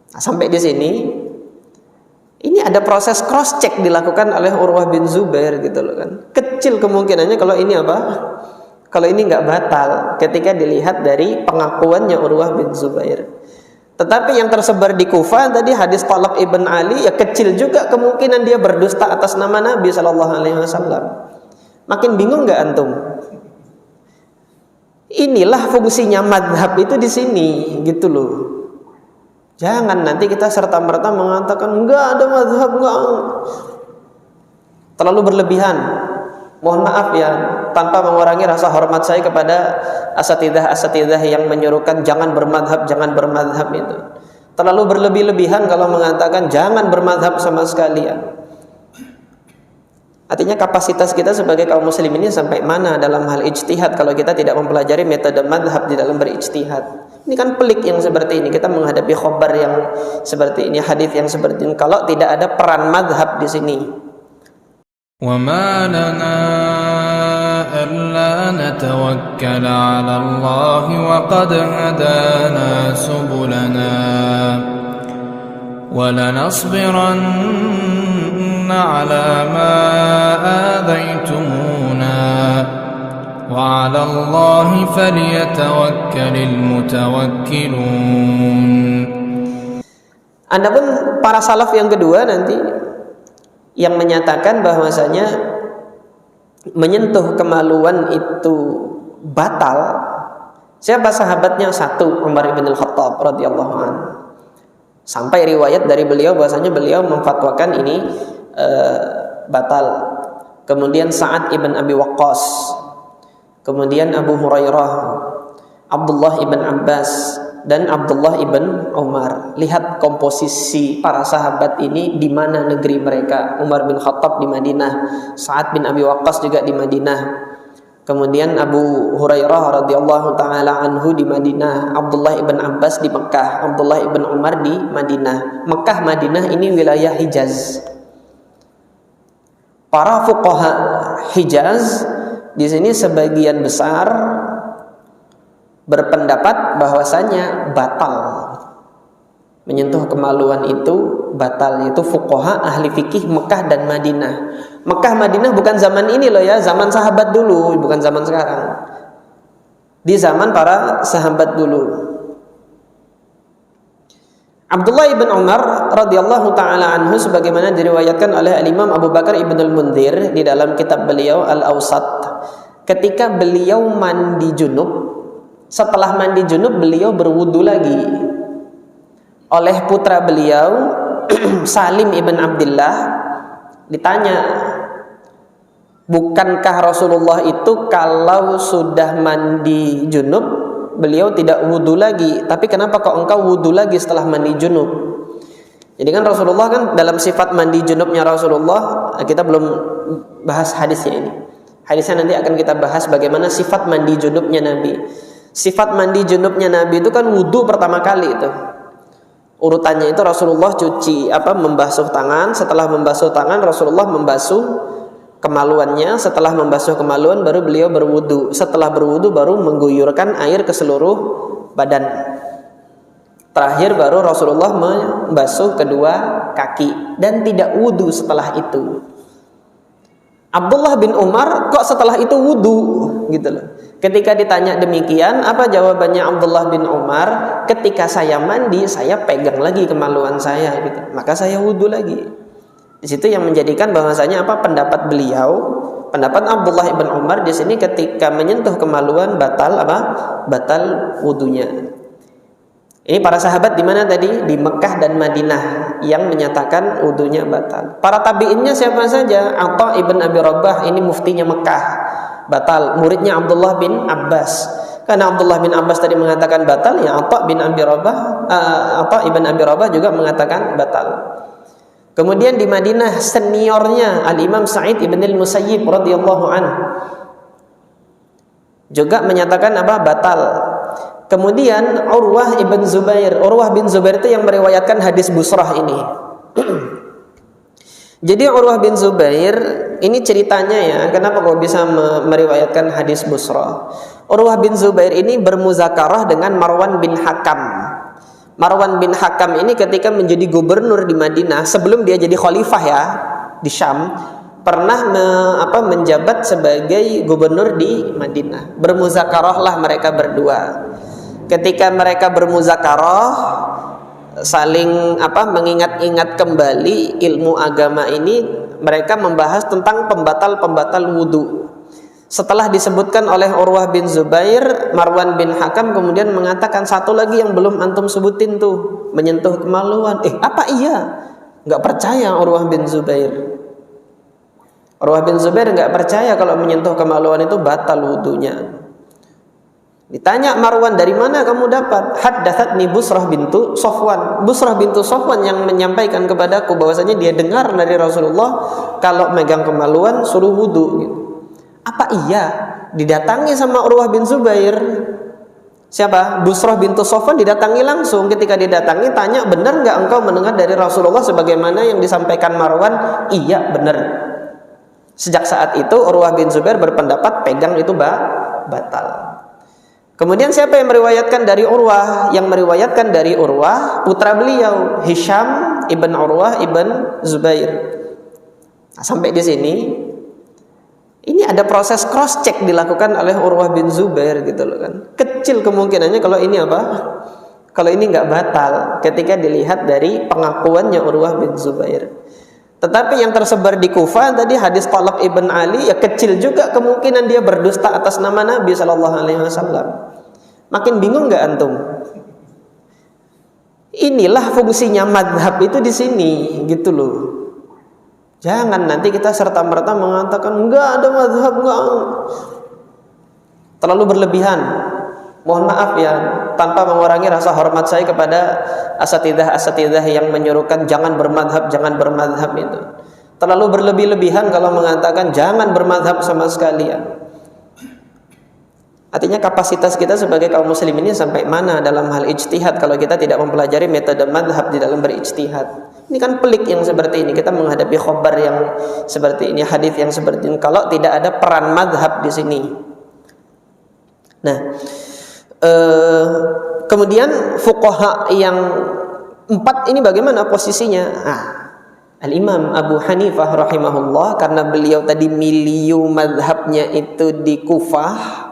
Nah, sampai di sini ini ada proses cross check dilakukan oleh Urwah bin Zubair gitu loh kan. Kecil kemungkinannya kalau ini apa? Kalau ini nggak batal ketika dilihat dari pengakuannya Urwah bin Zubair. Tetapi yang tersebar di Kufah tadi hadis Talaq ibn Ali, ya kecil juga kemungkinan dia berdusta atas nama Nabi Shallallahu Alaihi Wasallam. Makin bingung nggak antum? Inilah fungsinya madhab itu di sini, gitu loh. Jangan nanti kita serta-merta mengatakan enggak ada madhab, enggak. Terlalu berlebihan. Mohon maaf ya, tanpa mengurangi rasa hormat saya kepada asatidzah yang menyuruhkan jangan bermadhab itu. Terlalu berlebih-lebihan kalau mengatakan jangan bermadhab sama sekali ya. Artinya kapasitas kita sebagai kaum muslim ini sampai mana dalam hal ijtihad kalau kita tidak mempelajari metode madhab di dalam berijtihad. Ini kan pelik yang seperti ini, kita menghadapi khobar yang seperti ini, hadis yang seperti ini kalau tidak ada peran madhab di sini. وَمَا لَنَا أَلَّا نَتَوَكَّلَ عَلَى اللَّهِ وَقَدْ هَدَانَا سُبُلَنَا وَلَنَصْبِرَنَّ عَلَى مَا آذَيْتُمُونَا وَعَلَى اللَّهِ فَلْيَتَوَكَّلِ الْمُتَوَكِّلُونَ. Adapun para salaf yang kedua nanti yang menyatakan bahwasanya menyentuh kemaluan itu batal. Siapa sahabatnya? Satu, Umar bin Al-Khattab radhiyallahu anhu. Sampai riwayat dari beliau bahwasanya beliau memfatwakan ini batal. Kemudian Sa'ad ibn Abi Waqqas, kemudian Abu Hurairah, Abdullah ibn Abbas, dan Abdullah ibn Umar. Lihat komposisi para sahabat ini di mana negeri mereka. Umar bin Khattab di Madinah, Sa'ad bin Abi Waqqas juga di Madinah, kemudian Abu Hurairah radhiyallahu taala anhu di Madinah, Abdullah ibn Abbas di Mekah, Abdullah ibn Umar di Madinah. Mekah Madinah ini wilayah Hijaz. Para fuqaha Hijaz di sini sebagian besar berpendapat bahwasanya batal, menyentuh kemaluan itu batal, yaitu fuqaha ahli fikih Mekah dan Madinah. Mekah Madinah bukan zaman ini loh ya, zaman sahabat dulu, bukan zaman sekarang. Di zaman para sahabat dulu. Abdullah ibn Umar radhiyallahu taala anhu sebagaimana diriwayatkan oleh Al-Imam Abu Bakar ibn al-Mundhir di dalam kitab beliau Al-Awsat, ketika beliau mandi junub, setelah mandi junub beliau berwudu lagi. Oleh putra beliau Salim ibn Abdullah ditanya, bukankah Rasulullah itu kalau sudah mandi junub beliau tidak wudu lagi, tapi kenapa kok engkau wudu lagi setelah mandi junub? Jadi kan Rasulullah kan dalam sifat mandi junubnya Rasulullah, kita belum bahas hadisnya ini. Hadisnya nanti akan kita bahas bagaimana sifat mandi junubnya Nabi. Sifat mandi junubnya Nabi itu kan wudu pertama kali itu. Urutannya itu Rasulullah membasuh tangan, setelah membasuh tangan Rasulullah membasuh kemaluannya, setelah membasuh kemaluan baru beliau berwudu. Setelah berwudu baru mengguyurkan air ke seluruh badan. Terakhir baru Rasulullah membasuh kedua kaki dan tidak wudu setelah itu. Abdullah bin Umar kok setelah itu wudu gitu loh. Ketika ditanya demikian, apa jawabannya Abdullah bin Umar? Ketika saya mandi, saya pegang lagi kemaluan saya gitu. Maka saya wudu lagi. Di situ yang menjadikan bahwasanya pendapat beliau, pendapat Abdullah bin Umar di sini ketika menyentuh kemaluan batal batal wudunya. Ini para sahabat di mana tadi? Di Mekah dan Madinah yang menyatakan wudunya batal. Para tabi'innya siapa saja? Atha ibn Abi Rabah, ini muftinya Mekah, batal. Muridnya Abdullah bin Abbas. Karena Abdullah bin Abbas tadi mengatakan batal, ya Atha ibn Abi Rabah juga mengatakan batal. Kemudian di Madinah seniornya Al-Imam Sa'id ibn al-Musayyib radhiyallahu anhu juga menyatakan batal. Kemudian Urwah bin Zubair itu yang meriwayatkan hadis busrah ini. Jadi Urwah bin Zubair ini ceritanya ya, kenapa kok bisa meriwayatkan hadis busrah? Urwah bin Zubair ini bermuzakarah dengan Marwan bin Hakam. Marwan bin Hakam ini ketika menjadi gubernur di Madinah, sebelum dia jadi khalifah ya di Syam, pernah menjabat sebagai gubernur di Madinah. Bermuzakarahlah mereka berdua. Ketika mereka bermuzakarah, saling mengingat-ingat kembali ilmu agama ini, mereka membahas tentang pembatal-pembatal wudu. Setelah disebutkan oleh Urwah bin Zubair, Marwan bin Hakam kemudian mengatakan, satu lagi yang belum antum sebutin tuh, menyentuh kemaluan. Apa iya? Nggak percaya Urwah bin Zubair. Urwah bin Zubair nggak percaya kalau menyentuh kemaluan itu batal wudunya. Ditanya Marwan, dari mana kamu dapat? Haddatsatni Busrah bintu Safwan. Busrah bintu Safwan yang menyampaikan kepadaku bahwasanya dia dengar dari Rasulullah kalau megang kemaluan suruh wudu gitu. Apa iya? Didatangi sama Urwah bin Zubair. Siapa? Busrah bintu Safwan didatangi langsung. Ketika didatangi, tanya, benar nggak engkau mendengar dari Rasulullah sebagaimana yang disampaikan Marwan? Iya, benar. Sejak saat itu Urwah bin Zubair berpendapat pegang itu batal. Kemudian siapa yang meriwayatkan dari Urwah? Yang meriwayatkan dari Urwah putra beliau, Hisham ibn Urwah ibn Zubair. Nah, sampai di sini ini ada proses cross check dilakukan oleh Urwah bin Zubair gitu loh kan. Kecil kemungkinannya kalau ini Kalau ini nggak batal ketika dilihat dari pengakuannya Urwah bin Zubair. Tetapi yang tersebar di Kufah tadi hadis Talaq ibn Ali, ya kecil juga kemungkinan dia berdusta atas nama Nabi SAW. Makin bingung nggak antum? Inilah fungsinya madhab itu di sini, gitu loh. Jangan nanti kita serta-merta mengatakan enggak ada madhab, enggak. Terlalu berlebihan. Mohon maaf ya, tanpa mengurangi rasa hormat saya kepada asatidzah yang menyuruhkan jangan bermadhab itu. Terlalu berlebih-lebihan kalau mengatakan jangan bermadhab sama sekali ya. Artinya kapasitas kita sebagai kaum muslim ini sampai mana dalam hal ijtihad kalau kita tidak mempelajari metode madhab di dalam berijtihad. Ini kan pelik yang seperti ini, kita menghadapi khobar yang seperti ini, hadis yang seperti ini, kalau tidak ada peran madhab di sini. Nah, kemudian fuqaha yang 4 ini bagaimana posisinya? Al-Imam Abu Hanifah rahimahullah, karena beliau tadi milieu madhabnya itu di Kufah,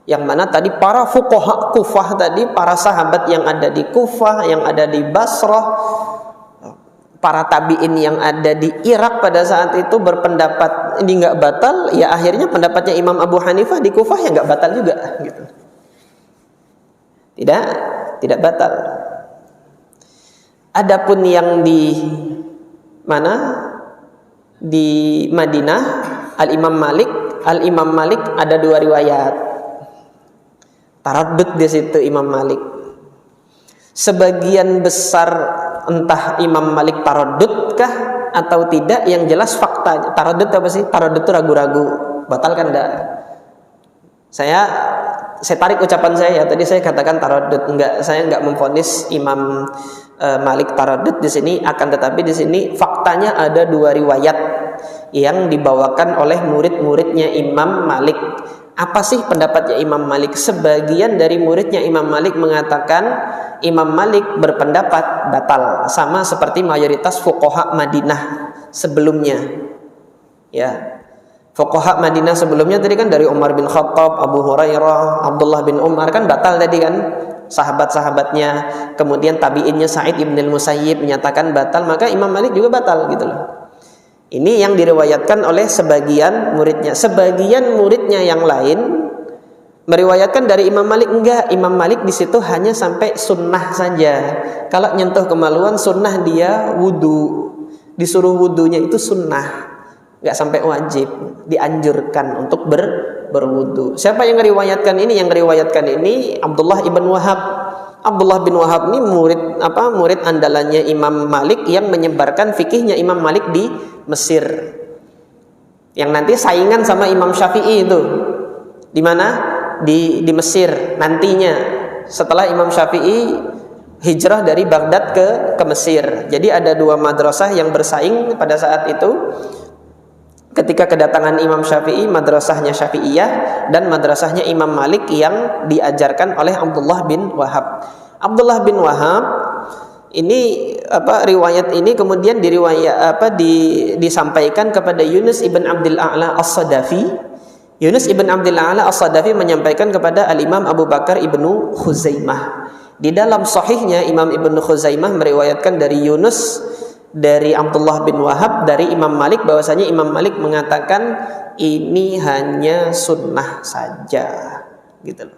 yang mana tadi para fuqaha Kufah tadi, para sahabat yang ada di Kufah, yang ada di Basrah, para tabi'in yang ada di Irak pada saat itu berpendapat ini nggak batal, ya akhirnya pendapatnya Imam Abu Hanifah di Kufah ya nggak batal juga gitu. Tidak batal. Adapun yang di mana? Di Madinah, Al-Imam Malik ada 2 riwayat. Taraddud di situ Imam Malik. Sebagian besar entah Imam Malik taraddud kah atau tidak, yang jelas faktanya. Taraddud apa sih? Taraddud itu ragu-ragu. Batal kan enggak? Saya tarik ucapan saya ya. Tadi saya katakan taraddud, saya enggak memvonis Imam Malik taraddud di sini, akan tetapi di sini faktanya ada 2 riwayat yang dibawakan oleh murid-muridnya Imam Malik. Apa sih pendapatnya Imam Malik? Sebagian dari muridnya Imam Malik mengatakan Imam Malik berpendapat batal, sama seperti mayoritas fuqaha Madinah sebelumnya. Ya. Fuqaha Madinah sebelumnya tadi kan dari Umar bin Khattab, Abu Hurairah, Abdullah bin Umar kan batal tadi kan, sahabat-sahabatnya. Kemudian tabi'innya Sa'id ibn al-Musayyib menyatakan batal, maka Imam Malik juga batal gitu loh. Ini yang diriwayatkan oleh sebagian muridnya. Sebagian muridnya yang lain meriwayatkan dari Imam Malik, enggak, Imam Malik di situ hanya sampai sunnah saja. Kalau nyentuh kemaluan sunnah dia wudu, disuruh wudunya itu sunnah, enggak sampai wajib, dianjurkan untuk berwudu. Siapa yang meriwayatkan ini? Yang meriwayatkan ini Abdullah ibn Wahab. Abdullah bin Wahab ini murid andalannya Imam Malik yang menyebarkan fikihnya Imam Malik di Mesir, yang nanti saingan sama Imam Syafi'i itu di mana? Di Mesir nantinya setelah Imam Syafi'i hijrah dari Baghdad ke Mesir. Jadi ada 2 madrasah yang bersaing pada saat itu. Ketika kedatangan Imam Syafi'i, madrasahnya Syafi'iyah, dan madrasahnya Imam Malik yang diajarkan oleh Abdullah bin Wahab. Abdullah bin Wahab Ini riwayat ini kemudian disampaikan kepada Yunus ibn Abdul A'la As-Sadafi. Yunus ibn Abdul A'la As-Sadafi menyampaikan kepada Al-Imam Abu Bakar ibnu Khuzaimah. Di dalam sahihnya Imam Ibnu Khuzaimah meriwayatkan dari Yunus dari Abdullah bin Wahab dari Imam Malik bahwasanya Imam Malik mengatakan ini hanya sunnah saja, gitu.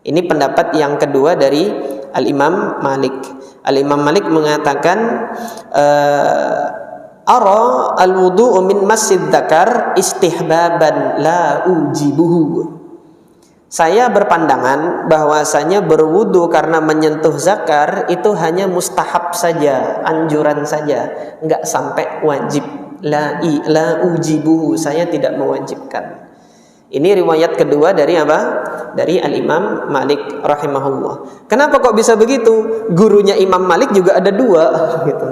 Ini pendapat yang kedua dari Al-Imam Malik. Al-Imam Malik mengatakan ara al-wudu'u min masjid dzakar istihbaban la ujibuhu. Saya berpandangan bahwasanya berwudu karena menyentuh zakar itu hanya mustahab saja, anjuran saja, enggak sampai wajib. La ujibuhu, saya tidak mewajibkan. Ini riwayat kedua dari apa? Dari Al-Imam Malik rahimahullah. Kenapa kok bisa begitu? Gurunya Imam Malik juga ada dua, gitu.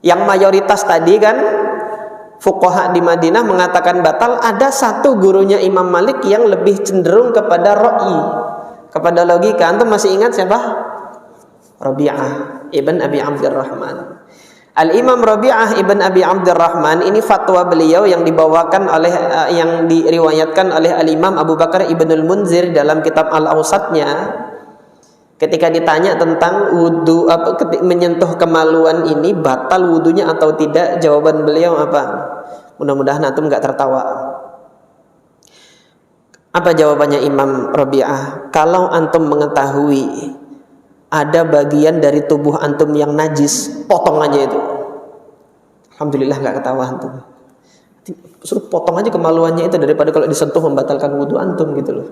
Yang mayoritas tadi kan fuqaha di Madinah mengatakan batal, ada satu gurunya Imam Malik yang lebih cenderung kepada ra'i, kepada logika. Antum masih ingat siapa? Rabi'ah ibn Abi Abdurrahman. Al-Imam Rabi'ah ibn Abi Abdurrahman ini fatwa beliau yang dibawakan oleh yang diriwayatkan oleh Al-Imam Abu Bakar Ibnul Munzir dalam kitab Al-Awsatnya. Ketika ditanya tentang wudu menyentuh kemaluan ini batal wudunya atau tidak, jawaban beliau apa? Mudah-mudahan antum enggak tertawa. Apa jawabannya Imam Rabi'ah? Kalau antum mengetahui ada bagian dari tubuh antum yang najis, potong aja itu. Alhamdulillah enggak ketawa antum. Suruh potong aja kemaluannya itu daripada kalau disentuh membatalkan wudu antum, gitu loh.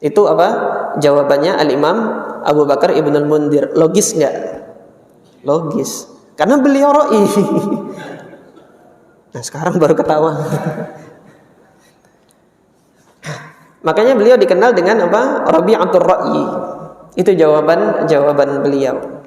Itu apa? Jawabannya Al-Imam Abu Bakar Ibnul Munzir. Logis enggak? Logis. Karena beliau ra'i. Nah, sekarang baru ketawa. Makanya beliau dikenal dengan apa? Rabi'atul Ra'i. Itu jawaban beliau.